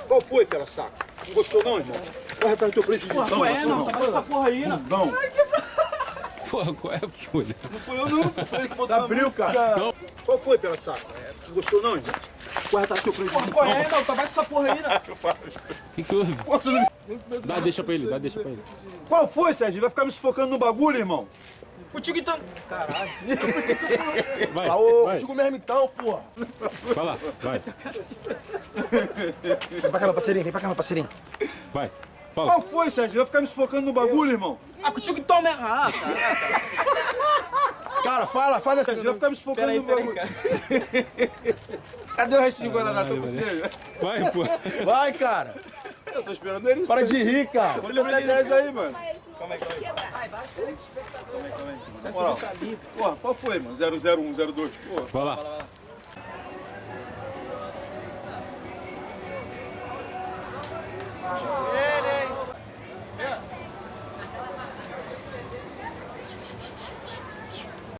Qual foi, pela saco? Não gostou não, irmão? Corre atrás do teu prejuízo. Porra, não, tá essa porra aí, né? Não. Porra, qual é, Folha? Não foi eu não, foi ele que botou Abriu, cara. Não. Qual foi, pela saco? Não gostou não, irmão? Corre atrás do teu prejuízo. Porra, qual é, não? Tá essa porra aí, né? O que houve? Dá, deixa pra ele, dá, deixa pra ele. Qual foi, Sérgio? Vai ficar me sufocando no bagulho, irmão? Contigo então. Caralho. Vai, vai. Contigo mesmo então, porra. Vai lá, vai. Vem pra cá, meu parceirinho, vem pra cá, meu parceirinho. Vai. Fala. Qual foi, Sérgio? Vai ficar me sufocando no bagulho, irmão? Ah, contigo então mesmo. Ah, tá. Cara, faz essa. Sérgio, vai ficar me sufocando no bagulho. Cadê o restinho do Guaraná? Tá com você? Vai, pô. Vai, cara. Eu tô esperando ele. Para de rir, cara. Vou lhe dar 10 aí, mano. Moral. Porra, qual foi, mano? 00102. Porra. Vai lá. É,